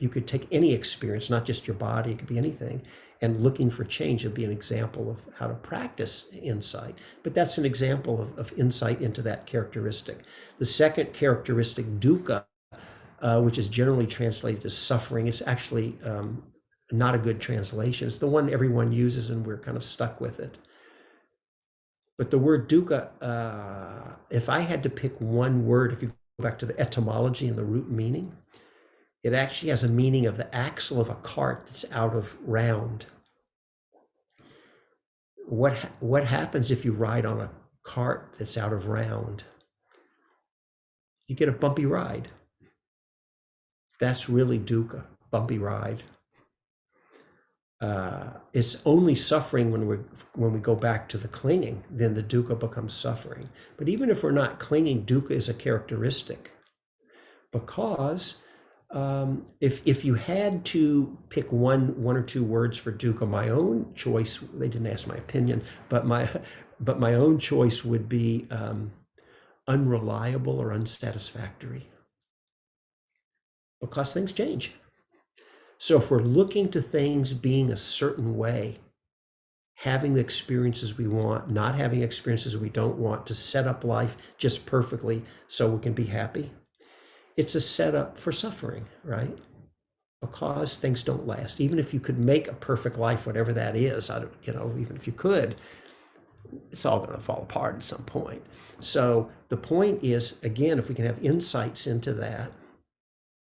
you could take any experience, not just your body, it could be anything, and looking for change would be an example of how to practice insight. But that's an example of insight into that characteristic. The second characteristic, dukkha, which is generally translated as suffering, it's actually not a good translation. It's the one everyone uses, and we're kind of stuck with it. But the word dukkha, if I had to pick one word, if you go back to the etymology and the root meaning, it actually has a meaning of the axle of a cart that's out of round. What happens if you ride on a cart that's out of round? You get a bumpy ride. That's really dukkha, bumpy ride. It's only suffering when we go back to the clinging, then the dukkha becomes suffering. But even if we're not clinging, dukkha is a characteristic, because if you had to pick one or two words for dukkha, my own choice, they didn't ask my opinion, but my own choice would be unreliable or unsatisfactory, because things change. So if we're looking to things being a certain way, having the experiences we want, not having experiences we don't want, to set up life just perfectly so we can be happy, it's a setup for suffering, right? Because things don't last. Even if you could make a perfect life, whatever that is, even if you could, it's all going to fall apart at some point. So the point is, again, if we can have insights into that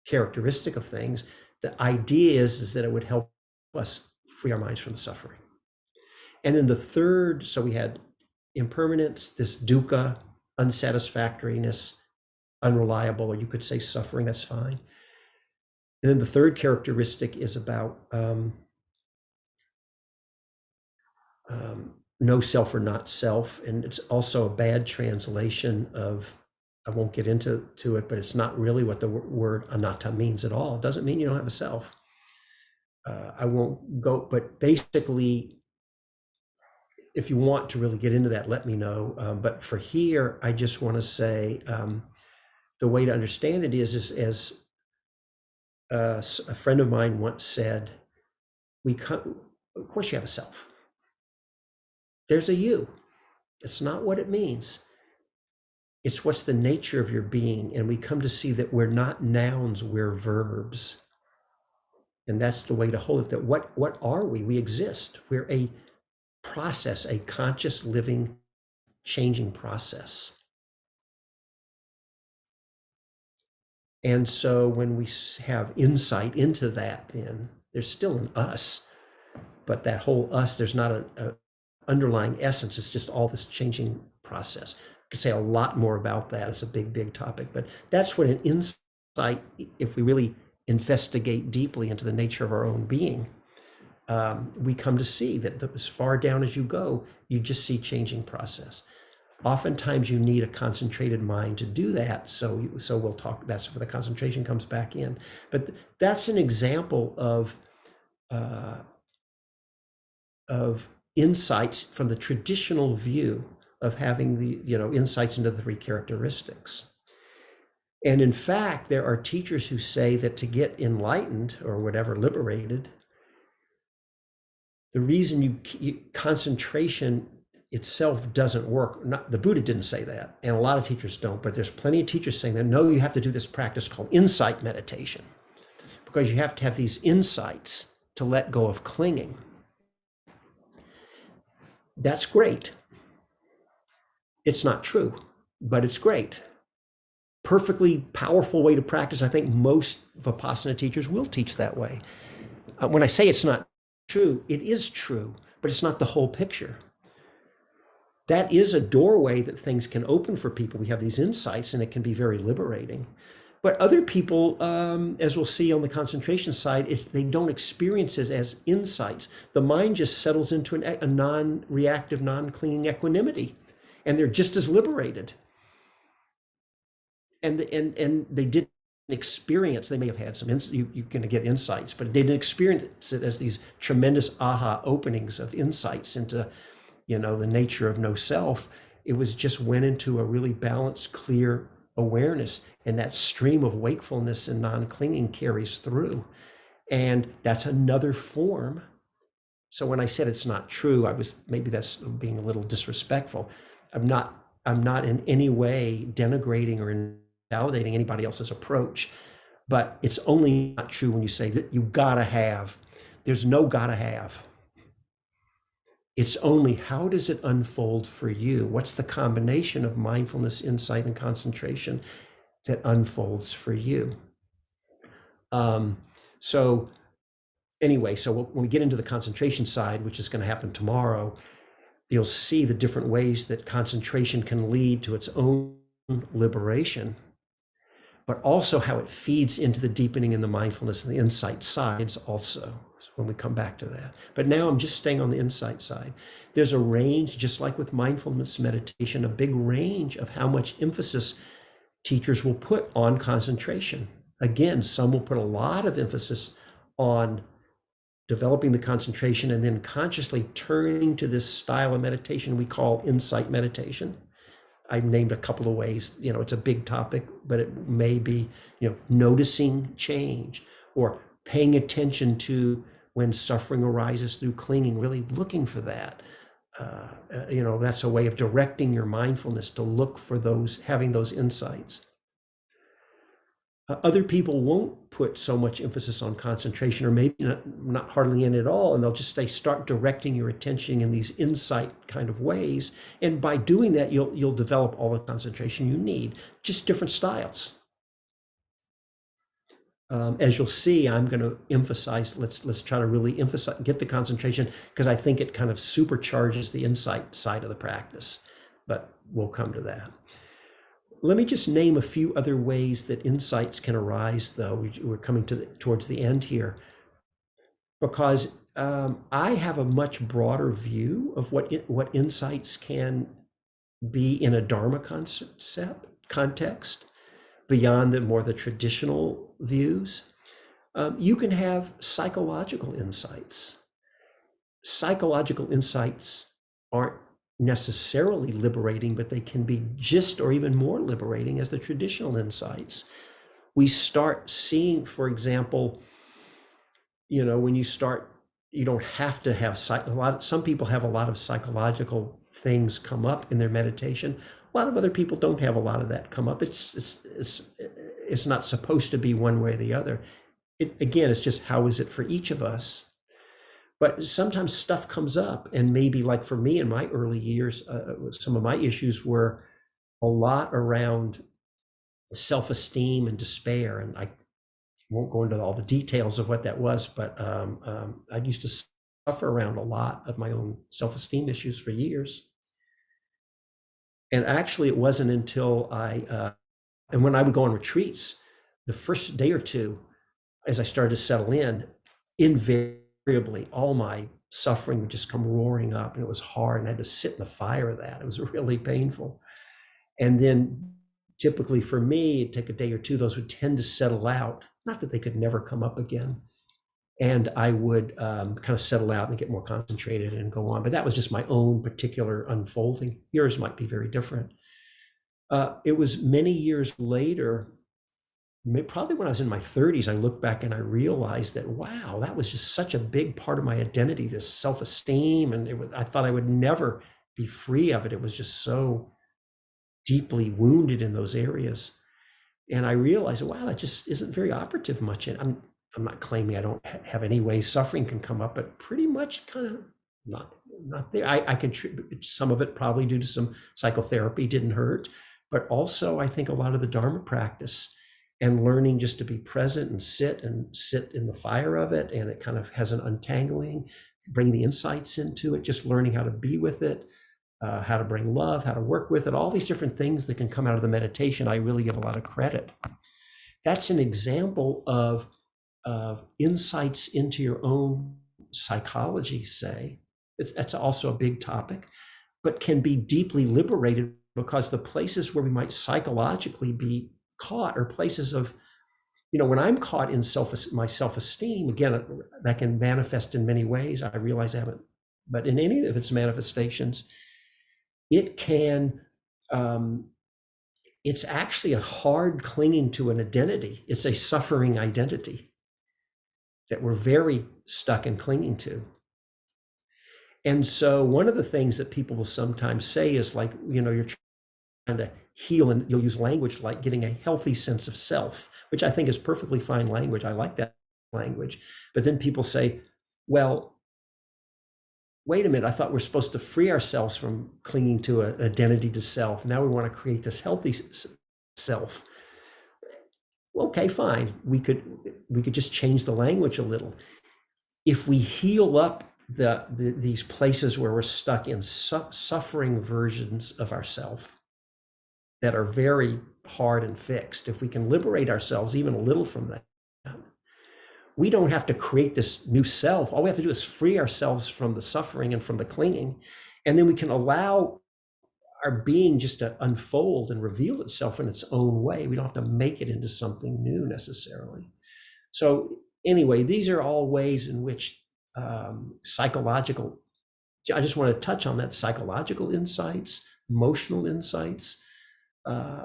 characteristic of things, the idea is that it would help us free our minds from the suffering. And then the third, so we had impermanence, this dukkha, unsatisfactoriness, unreliable, or you could say suffering, that's fine. And then the third characteristic is about no self or not self. And it's also a bad translation of, I won't get into it, but it's not really what the word anatta means at all. It doesn't mean you don't have a self. I won't go, but basically, if you want to really get into that, let me know. But for here, I just want to say the way to understand it is as a friend of mine once said, of course you have a self. There's a you. It's not what it means. It's what's the nature of your being. And we come to see that we're not nouns, we're verbs. And that's the way to hold it, that what are we? We exist. We're a process, a conscious, living, changing process. And so when we have insight into that, then there's still an us, but that whole us, there's not an underlying essence. It's just all this changing process. I could say a lot more about that. It's a big, big topic, but that's what an insight, if we really investigate deeply into the nature of our own being, we come to see that as far down as you go, you just see changing process. Oftentimes you need a concentrated mind to do that. So we'll talk, that's where the concentration comes back in. But that's an example of insights from the traditional view of having the, insights into the three characteristics. And in fact, there are teachers who say that to get enlightened or whatever, liberated, the reason concentration itself doesn't work. The Buddha didn't say that, and a lot of teachers don't, but there's plenty of teachers saying that, no, you have to do this practice called insight meditation, because you have to have these insights to let go of clinging. That's great. It's not true, but it's great. perfectly powerful way to practice. I think most Vipassana teachers will teach that way. When I say it's not true, it is true, but it's not the whole picture. That is a doorway that things can open for people. We have these insights and it can be very liberating. But other people, as we'll see on the concentration side, they don't experience it as insights. The mind just settles into a non-reactive, non-clinging equanimity, and they're just as liberated. And they didn't experience, they may have had some, you're going to get insights, but they didn't experience it as these tremendous aha openings of insights into, the nature of no self. It was just went into a really balanced, clear awareness, and that stream of wakefulness and non-clinging carries through. And that's another form. So when I said it's not true, maybe that's being a little disrespectful. I'm not in any way denigrating or invalidating anybody else's approach, but it's only not true when you say that you gotta have. There's no gotta have. It's only how does it unfold for you? What's the combination of mindfulness, insight, and concentration that unfolds for you? So when we get into the concentration side, which is going to happen tomorrow, you'll see the different ways that concentration can lead to its own liberation, but also how it feeds into the deepening in the mindfulness and the insight sides also, when we come back to that. But now I'm just staying on the insight side. There's a range, just like with mindfulness meditation, a big range of how much emphasis teachers will put on concentration. Again, some will put a lot of emphasis on developing the concentration and then consciously turning to this style of meditation we call insight meditation. I've named a couple of ways. It's a big topic, but it may be, noticing change or paying attention to when suffering arises through clinging, really looking for that. That's a way of directing your mindfulness to look for having those insights. Other people won't put so much emphasis on concentration, or maybe not hardly in at all, and they'll just start directing your attention in these insight kind of ways. And by doing that, you'll develop all the concentration you need, just different styles. As you'll see, I'm going to emphasize, let's try to really emphasize, get the concentration, because I think it kind of supercharges the insight side of the practice, but we'll come to that. Let me just name a few other ways that insights can arise, though. We're coming towards the end here, because I have a much broader view of what insights can be in a Dharma context, beyond the traditional views. You can have psychological insights. Psychological insights aren't necessarily liberating, but they can be just or even more liberating as the traditional insights. We start seeing, for example, when you don't have to have some people have a lot of psychological things come up in their meditation. A lot of other people don't have a lot of that come up. It's not supposed to be one way or the other. It's just how is it for each of us? But sometimes stuff comes up, and maybe like for me in my early years, some of my issues were a lot around self-esteem and despair. And I won't go into all the details of what that was, but I used to suffer around a lot of my own self-esteem issues for years. And actually, it wasn't until and when I would go on retreats, the first day or two, as I started to settle in, invariably, all my suffering would just come roaring up, and it was hard, and I had to sit in the fire of that. It was really painful. And then typically for me, it'd take a day or two, those would tend to settle out. Not that they could never come up again. And I would kind of settle out and get more concentrated and go on. But that was just my own particular unfolding. Yours might be very different. It was many years later, probably when I was in my 30s, I look back and I realized that, wow, that was just such a big part of my identity, this self-esteem. And I thought I would never be free of it. It was just so deeply wounded in those areas. And I realized, wow, that just isn't very operative much. And I'm not claiming I don't have any ways suffering can come up, but pretty much kind of not there. I contribute some of it probably due to some psychotherapy, didn't hurt, but also I think a lot of the Dharma practice and learning just to be present and sit in the fire of it. And it kind of has an untangling, bring the insights into it, just learning how to be with it, how to bring love, how to work with it, all these different things that can come out of the meditation. I really give a lot of credit. That's an example of insights into your own psychology, say. That's also a big topic, but can be deeply liberated, because the places where we might psychologically be caught are places of, when I'm caught in my self-esteem, again, that can manifest in many ways. I realize I haven't, but in any of its manifestations, it can, it's actually a hard clinging to an identity. It's a suffering identity that we're very stuck in clinging to. And so one of the things that people will sometimes say is like, you're trying to heal, and you'll use language like getting a healthy sense of self, which I think is perfectly fine language. I like that language. But then people say, well, wait a minute, I thought we're supposed to free ourselves from clinging to an identity to self. Now we want to create this healthy self. Okay, fine. We could just change the language a little. If we heal up these places where we're stuck in suffering versions of ourself that are very hard and fixed, if we can liberate ourselves even a little from that, we don't have to create this new self. All we have to do is free ourselves from the suffering and from the clinging, and then we can allow our being just to unfold and reveal itself in its own way. We don't have to make it into something new necessarily. So anyway, these are all ways in which psychological, I just want to touch on that, psychological insights, emotional insights.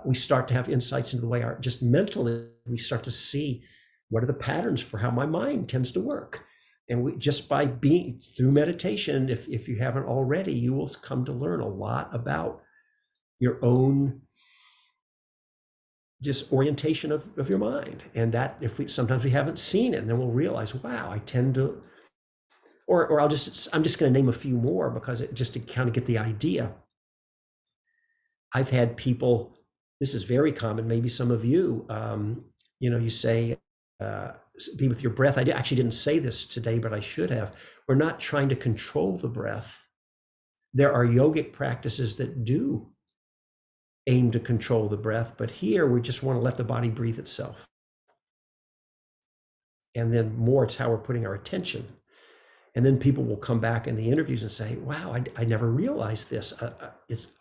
We start to have insights into the way just mentally, we start to see what are the patterns for how my mind tends to work. And just by being through meditation, if you haven't already, you will come to learn a lot about your own just orientation of your mind. And that sometimes we haven't seen it, and then we'll realize, wow, I tend to, or I'm just going to name a few more because just to kind of get the idea. I've had people, this is very common, maybe some of you, you say, be with your breath. I actually didn't say this today, but I should have. We're not trying to control the breath. There are yogic practices that do aim to control the breath, but here we just want to let the body breathe itself. And then more, it's how we're putting our attention. And then people will come back in the interviews and say, wow, I never realized this.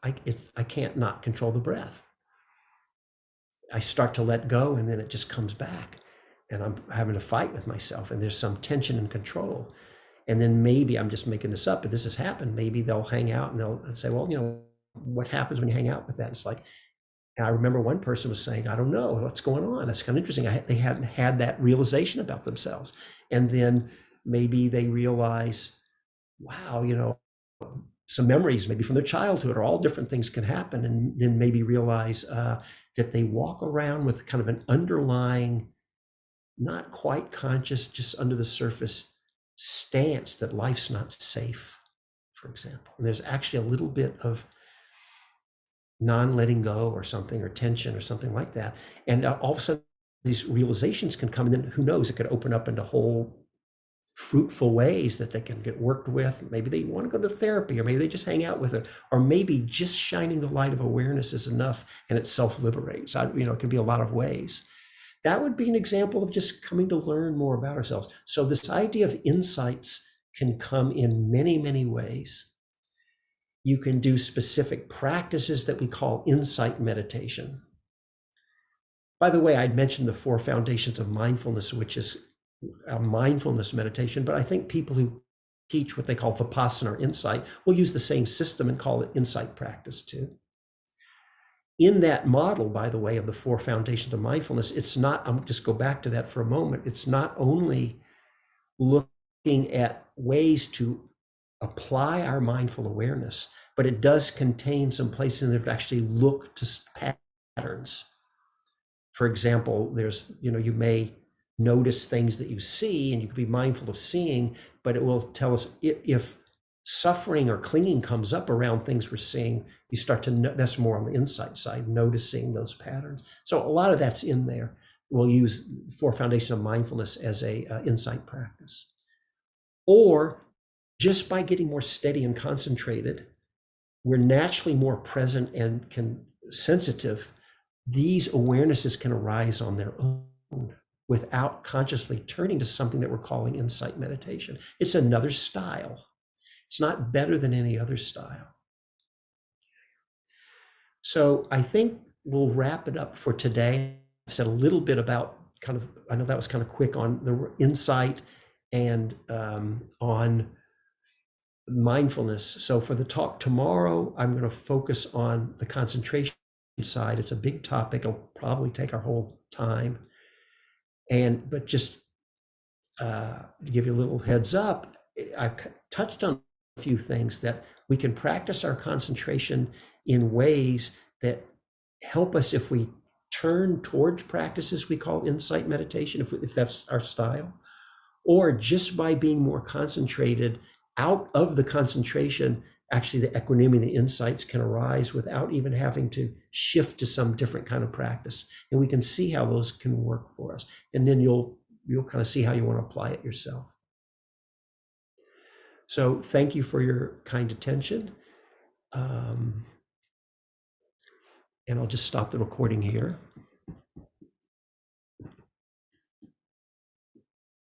I can't not control the breath. I start to let go, and then it just comes back. And I'm having to fight with myself, and there's some tension and control. And then maybe, I'm just making this up, but this has happened. Maybe they'll hang out and they'll say, well, what happens when you hang out with that? It's like, and I remember one person was saying, I don't know what's going on. That's kind of interesting. They hadn't had that realization about themselves. And then maybe they realize, wow, some memories maybe from their childhood, or all different things can happen. And then maybe realize that they walk around with kind of an underlying, not quite conscious, just under the surface stance that life's not safe, for example. And there's actually a little bit of non-letting go or something, or tension or something like that. And all of a sudden these realizations can come, and then who knows, it could open up into whole fruitful ways that they can get worked with. Maybe they want to go to therapy, or maybe they just hang out with it, or maybe just shining the light of awareness is enough and it self-liberates. It can be a lot of ways. That would be an example of just coming to learn more about ourselves. So this idea of insights can come in many, many ways. You can do specific practices that we call insight meditation. By the way, I'd mentioned the 4 foundations of mindfulness, which is a mindfulness meditation, but I think people who teach what they call Vipassana or insight will use the same system and call it insight practice too. In that model, by the way, of the 4 foundations of mindfulness, it's not, I'll just go back to that for a moment. It's not only looking at ways to apply our mindful awareness, but it does contain some places in there that actually look to patterns. For example, there's, you may notice things that you see, and you can be mindful of seeing, but it will tell us if suffering or clinging comes up around things we're seeing, you start to know. That's more on the insight side, noticing those patterns. So a lot of that's in there. We'll use Four Foundation of Mindfulness as a insight practice. Or just by getting more steady and concentrated, we're naturally more present and can sensitive. These awarenesses can arise on their own without consciously turning to something that we're calling insight meditation. It's another style. It's not better than any other style. So I think we'll wrap it up for today. I've said a little bit about I know that was kind of quick on the insight and on mindfulness. So for the talk tomorrow, I'm going to focus on the concentration side. It's a big topic. It'll probably take our whole time. But just to give you a little heads up, I've touched on a few things that we can practice our concentration in ways that help us if we turn towards practices we call insight meditation, if that's our style, or just by being more concentrated out of the concentration, actually the equanimity, the insights can arise without even having to shift to some different kind of practice. And we can see how those can work for us. And then you'll kind of see how you want to apply it yourself. So thank you for your kind attention. And I'll just stop the recording here.